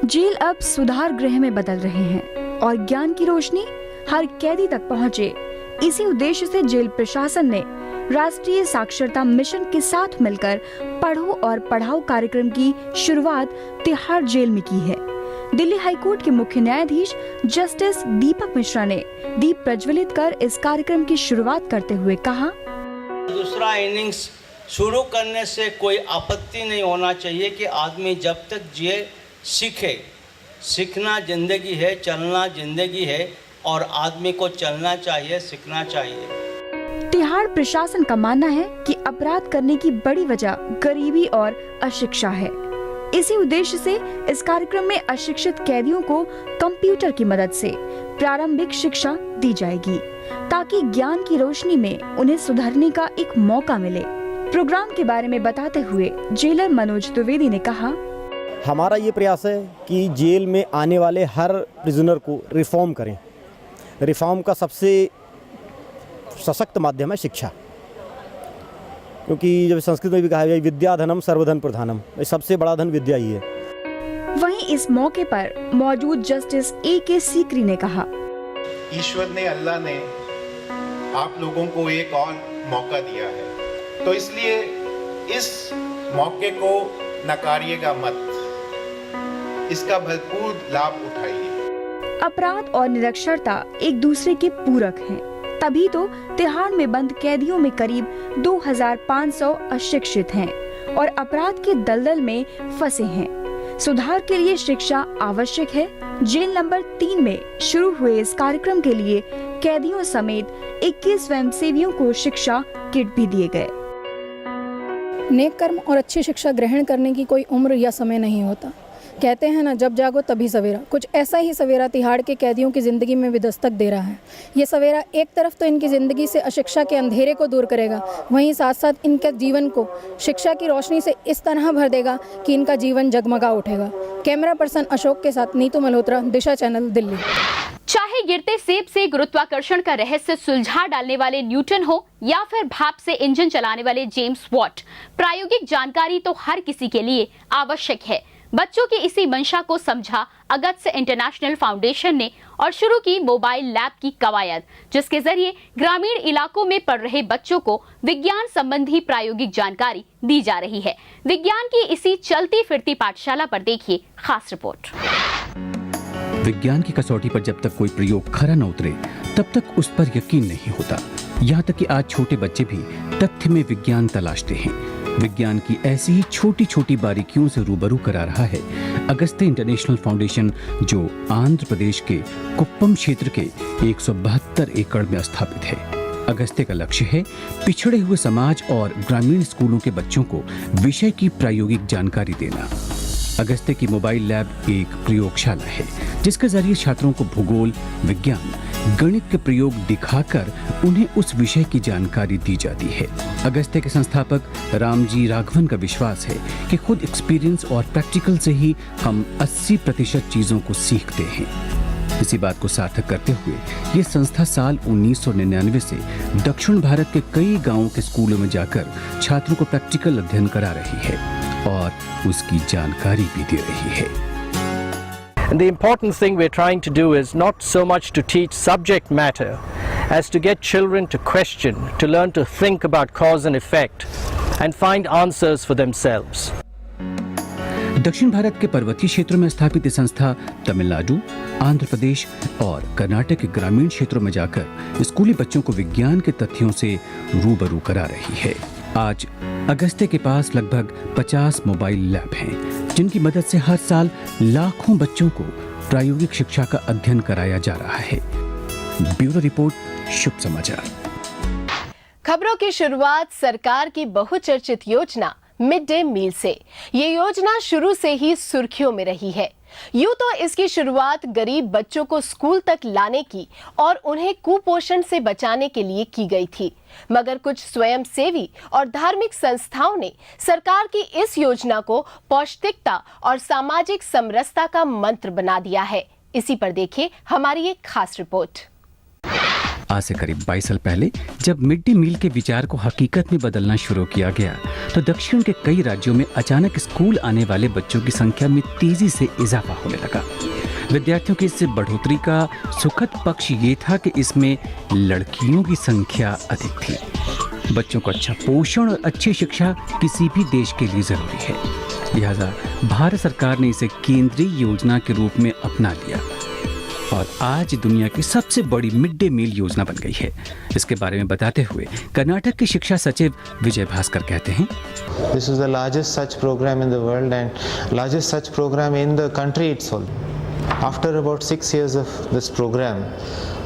Jail अब सुधार गृह में बदल रहे हैं और ज्ञान की रोशनी हर कैदी तक पहुंचे, इसी उद्देश्य से जेल प्रशासन ने राष्ट्रीय साक्षरता मिशन के साथ मिलकर पढ़ो और पढ़ाओ कार्यक्रम की शुरुआत तिहाड़ जेल में की है। दिल्ली हाईकोर्ट के मुख्य न्यायाधीश जस्टिस दीपक मिश्रा ने दीप प्रज्वलित कर इस कार्यक्रम की शुरुआत करते हुए कहा, दूसरा इनिंग्स शुरू करने से कोई आपत्ति नहीं होना चाहिए कि आदमी जब तक जिए सीखे। सीखना जिंदगी है, चलना जिंदगी है और आदमी को चलना चाहिए, सीखना चाहिए। तिहाड़ प्रशासन का मानना है कि अपराध करने की बड़ी वजह गरीबी और अशिक्षा है। इसी उद्देश्य से इस कार्यक्रम में अशिक्षित कैदियों को कंप्यूटर की मदद से प्रारंभिक शिक्षा दी जाएगी ताकि ज्ञान की रोशनी में उन्हें सुधरने का एक मौका मिले। प्रोग्राम के बारे में बताते हुए जेलर मनोज द्विवेदी ने कहा, हमारा ये प्रयास है कि जेल में आने वाले हर प्रिजनर को रिफॉर्म करें। रिफॉर्म का सबसे सशक्त माध्यम है शिक्षा, क्योंकि जब संस्कृत में भी कहा गया विद्या धनम सर्वधन प्रधानम, सबसे बड़ा धन विद्या ही है। वहीं इस मौके पर मौजूद जस्टिस A.K. सीकरी ने कहा, ईश्वर ने, अल्लाह ने आप लोगों को एक और मौका दिया है, तो इसलिए इस मौके को नकारिएगा मत, इसका भरपूर लाभ उठाइए। अपराध और निरक्षरता एक दूसरे के पूरक हैं, तभी तो तिहाड़ में बंद कैदियों में करीब 2500 अशिक्षित हैं और अपराध के दलदल में फंसे हैं। सुधार के लिए शिक्षा आवश्यक है। जेल नंबर 3 में शुरू हुए इस कार्यक्रम के लिए कैदियों समेत 21 स्वयंसेवियों को शिक्षा किट भी दिए गए। नेक कर्म और अच्छी शिक्षा ग्रहण करने की कोई उम्र या समय नहीं होता। कहते हैं ना, जब जागो तभी सवेरा। कुछ ऐसा ही सवेरा तिहाड़ के कैदियों की ज़िंदगी में भी दस्तक दे रहा है। ये सवेरा एक तरफ तो इनकी ज़िंदगी से अशिक्षा के अंधेरे को दूर करेगा, वहीं साथ साथ इनके जीवन को शिक्षा की रोशनी से इस तरह भर देगा कि इनका जीवन जगमगा उठेगा। कैमरा पर्सन अशोक के साथ नीतू मल्होत्रा, दिशा चैनल, दिल्ली। चाहे गिरते सेब से गुरुत्वाकर्षण का रहस्य सुलझा डालने वाले न्यूटन हो या फिर भाप से इंजन चलाने वाले जेम्स वॉट, प्रायोगिक जानकारी तो हर किसी के लिए आवश्यक है। बच्चों की इसी मंशा को समझा अगस्त इंटरनेशनल फाउंडेशन ने और शुरू की मोबाइल लैब की कवायद, जिसके जरिए ग्रामीण इलाकों में पढ़ रहे बच्चों को विज्ञान संबंधी प्रायोगिक जानकारी दी जा रही है। विज्ञान की इसी चलती फिरती पाठशाला पर देखिए खास रिपोर्ट। विज्ञान की कसौटी पर जब तक कोई प्रयोग खरा न उतरे तब तक उस पर यकीन नहीं होता। यहाँ तक कि आज छोटे बच्चे भी तथ्य में विज्ञान तलाशते हैं। विज्ञान की ऐसी ही छोटी छोटी बारीकियों से रूबरू करा रहा है अगस्त्य इंटरनेशनल फाउंडेशन, जो आंध्र प्रदेश के कुप्पम क्षेत्र के 172 एकड़ में स्थापित है। अगस्त्य का लक्ष्य है पिछड़े हुए समाज और ग्रामीण स्कूलों के बच्चों को विषय की प्रायोगिक जानकारी देना। अगस्त्य की मोबाइल लैब एक प्रयोगशाला है जिसके जरिए छात्रों को भूगोल, विज्ञान, गणित के प्रयोग दिखाकर उन्हें उस विषय की जानकारी दी जाती है। अगस्त्य के संस्थापक रामजी राघवन का विश्वास है कि खुद एक्सपीरियंस और प्रैक्टिकल से ही हम 80% चीजों को सीखते हैं। इसी बात को सार्थक करते हुए ये संस्था साल 1999 से दक्षिण भारत के कई गांवों के स्कूलों में जाकर छात्रों को प्रैक्टिकल अध्ययन करा रही है और उसकी जानकारी भी दे रही है। And the important thing we're trying to do is not so much to teach subject matter as to get children to question, to learn to think about cause and effect and find answers for themselves. दक्षिण भारत के पर्वतीय क्षेत्रों में स्थापित ये संस्था तमिलनाडु, आंध्र प्रदेश और कर्नाटक के ग्रामीण क्षेत्रों में जाकर स्कूली बच्चों को विज्ञान के तथ्यों से रूबरू करा रही है। आज अगस्त्य के पास लगभग 50 मोबाइल लैब हैं, जिनकी मदद से हर साल लाखों बच्चों को प्रायोगिक शिक्षा का अध्ययन कराया जा रहा है। ब्यूरो रिपोर्ट, शुभ समाचार। खबरों की शुरुआत सरकार की बहुचर्चित योजना मिड डे मील से। ये योजना शुरू से ही सुर्खियों में रही है। यूं तो इसकी शुरुआत गरीब बच्चों को स्कूल तक लाने की और उन्हें कुपोषण से बचाने के लिए की गई थी, मगर कुछ स्वयंसेवी और धार्मिक संस्थाओं ने सरकार की इस योजना को पौष्टिकता और सामाजिक समरसता का मंत्र बना दिया है। इसी पर देखिए हमारी एक खास रिपोर्ट। आज से करीब 22 साल पहले जब मिड डे मील के विचार को हकीकत में बदलना शुरू किया गया तो दक्षिण के कई राज्यों में अचानक स्कूल आने वाले बच्चों की संख्या में तेजी से इजाफा होने लगा। विद्यार्थियों की इस बढ़ोतरी का सुखद पक्ष ये था कि इसमें लड़कियों की संख्या अधिक थी। बच्चों को अच्छा पोषण और अच्छी शिक्षा किसी भी देश के लिए जरूरी है, लिहाजा भारत सरकार ने इसे केंद्रीय योजना के रूप में अपना लिया और आज दुनिया की सबसे बड़ी मिड डे मील योजना बन गई है। इसके बारे में बताते हुए कर्नाटक के शिक्षा सचिव विजय भास्कर कहते हैं, This is the largest such program in the world and largest such program in the country itself. After about 6 years of this program,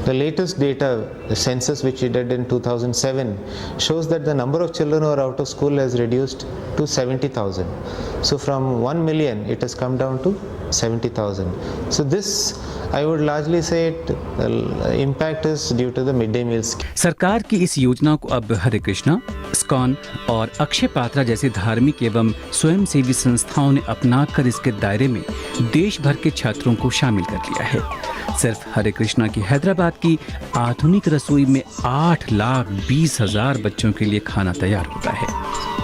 the latest data, the census which we did in 2007, shows that the number of children who are out of school has reduced to 70,000. So from 1 million, it has come down to 70,000. So this, I would largely say, impact is due to the midday meals. सरकार की इस योजना को अब हरे कृष्णा, स्कॉन और अक्षय पात्रा जैसे धार्मिक एवं स्वयंसेवी संस्थाओं ने अपनाकर इसके दायरे में देश भर के छात्रों को शामिल कर लिया है। सिर्फ हरे कृष्णा की हैदराबाद की आधुनिक रसोई में 8,20,000 बच्चों के लिए खाना तैयार होता है,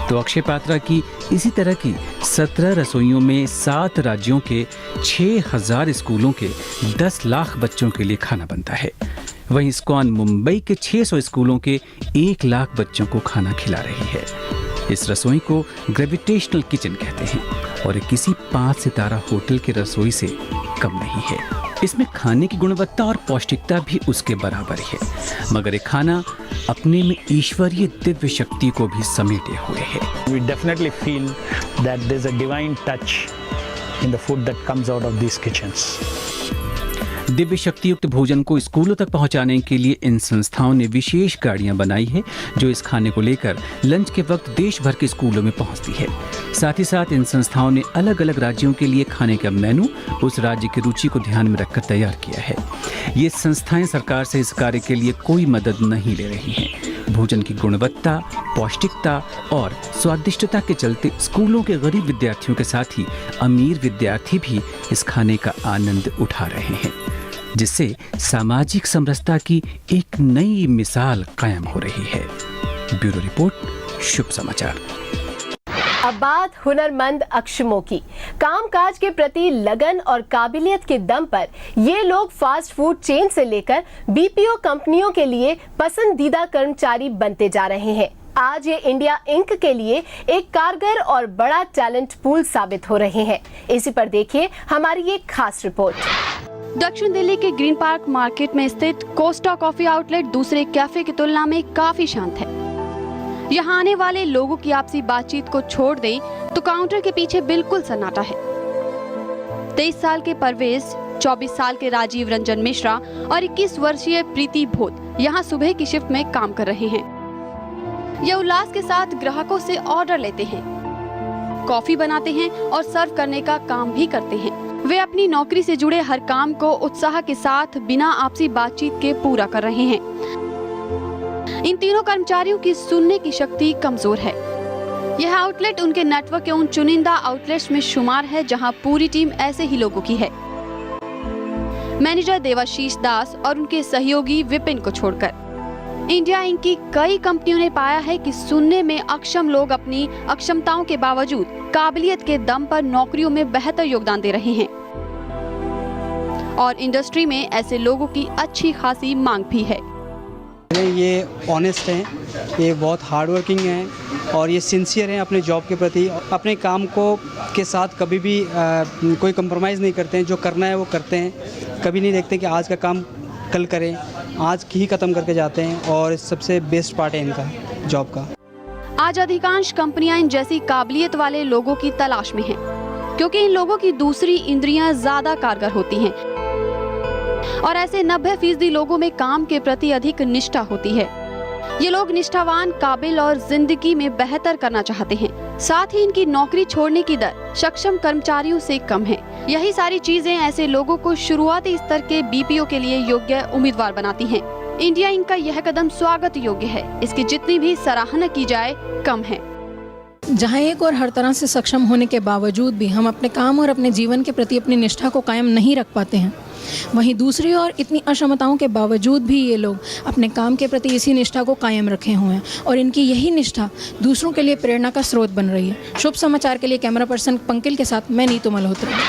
तो अक्षय पात्रा की इसी तरह की 17 रसोइयों में 7 राज्यों के 6,000 स्कूलों के 10 लाख बच्चों के लिए खाना बनता है। वहीं स्कॉन मुंबई के 600 स्कूलों के 1 लाख बच्चों को खाना खिला रही है। इस रसोई को ग्रेविटेशनल किचन कहते हैं और ये किसी 5 सितारा होटल की रसोई से कम नहीं है। इसमें खाने की गुणवत्ता और पौष्टिकता भी उसके बराबर है, मगर ये खाना अपने में ईश्वरीय दिव्य शक्ति को भी समेटे हुए है। We definitely feel that there's a divine touch in the food that comes out of these kitchens. Divya शक्ति युक्त भोजन को स्कूलों तक पहुंचाने के लिए इन संस्थाओं ने विशेष गाड़ियां बनाई है जो इस खाने को लेकर लंच के वक्त देश भर के स्कूलों में पहुंचती है। साथ ही साथ इन संस्थाओं ने अलग अलग राज्यों के लिए खाने का मेनू उस राज्य की रुचि को ध्यान में रखकर तैयार किया है। ये संस्थाएं सरकार से इस कार्य के लिए कोई मदद नहीं ले रही हैं। भोजन की गुणवत्ता, पौष्टिकता और स्वादिष्टता के चलते स्कूलों के गरीब विद्यार्थियों के साथ ही अमीर विद्यार्थी भी इस खाने का आनंद उठा रहे हैं, जिससे सामाजिक समरसता की एक नई मिसाल कायम हो रही है। ब्यूरो रिपोर्ट, शुभ समाचार। अब बात हुनरमंद अक्षमों की। कामकाज के प्रति लगन और काबिलियत के दम पर ये लोग फास्ट फूड चेन से लेकर बीपीओ कंपनियों के लिए पसंदीदा कर्मचारी बनते जा रहे हैं। आज ये इंडिया इंक के लिए एक कारगर और बड़ा टैलेंट पूल साबित हो रहे हैं। इसी पर देखिए हमारी ये खास रिपोर्ट। दक्षिण दिल्ली के ग्रीन पार्क मार्केट में स्थित कोस्टा कॉफी आउटलेट दूसरे कैफे की तुलना में काफी शांत है। यहाँ आने वाले लोगों की आपसी बातचीत को छोड़ दें तो काउंटर के पीछे बिल्कुल सन्नाटा है। 23 साल के परवेज, 24 साल के राजीव रंजन मिश्रा और 21 वर्षीय प्रीति भोत यहाँ सुबह की शिफ्ट में काम कर रहे हैं। ये उल्लास के साथ ग्राहकों से ऑर्डर लेते हैं, कॉफी बनाते हैं और सर्व करने का काम भी करते हैं। वे अपनी नौकरी से जुड़े हर काम को उत्साह के साथ बिना आपसी बातचीत के पूरा कर रहे हैं। इन तीनों कर्मचारियों की सुनने की शक्ति कमजोर है। यह आउटलेट उनके नेटवर्क के उन चुनिंदा आउटलेट्स में शुमार है जहां पूरी टीम ऐसे ही लोगों की है। मैनेजर देवाशीष दास और उनके सहयोगी विपिन को छोड़कर इंडिया इंक की कई कंपनियों ने पाया है कि सुनने में अक्षम लोग अपनी अक्षमताओं के बावजूद काबिलियत के दम पर नौकरियों में बेहतर योगदान दे रहे हैं और इंडस्ट्री में ऐसे लोगों की अच्छी खासी मांग भी है। ये ऑनेस्ट हैं, ये बहुत हार्ड वर्किंग हैं और ये सिंसियर हैं अपने जॉब के प्रति। अपने काम को के साथ कभी भी कोई कंप्रोमाइज़ नहीं करते हैं। जो करना है वो करते हैं, कभी नहीं देखते कि आज का काम कल करें, आज ही ख़त्म करके जाते हैं और सबसे बेस्ट पार्ट है इनका जॉब का। आज अधिकांश कंपनियां इन जैसी काबिलियत वाले लोगों की तलाश में हैं, क्योंकि इन लोगों की दूसरी इंद्रियां ज़्यादा कारगर होती हैं और ऐसे 90% लोगों में काम के प्रति अधिक निष्ठा होती है। ये लोग निष्ठावान, काबिल और जिंदगी में बेहतर करना चाहते हैं। साथ ही इनकी नौकरी छोड़ने की दर सक्षम कर्मचारियों से कम है। यही सारी चीजें ऐसे लोगों को शुरुआती स्तर के बीपीओ के लिए योग्य उम्मीदवार बनाती हैं। इंडिया इंक का यह कदम स्वागत योग्य है। इसकी जितनी भी सराहना की जाए कम है। जहाँ एक और हर तरह से सक्षम होने के बावजूद भी हम अपने काम और अपने जीवन के प्रति अपनी निष्ठा को कायम नहीं रख पाते हैं, वहीं दूसरी ओर इतनी अक्षमताओं के बावजूद भी ये लोग अपने काम के प्रति इसी निष्ठा को कायम रखे हुए हैं और इनकी यही निष्ठा दूसरों के लिए प्रेरणा का स्रोत बन रही है। शुभ समाचार के लिए कैमरा पर्सन पंकिल के साथ मैं नीतू मल्होत्रा।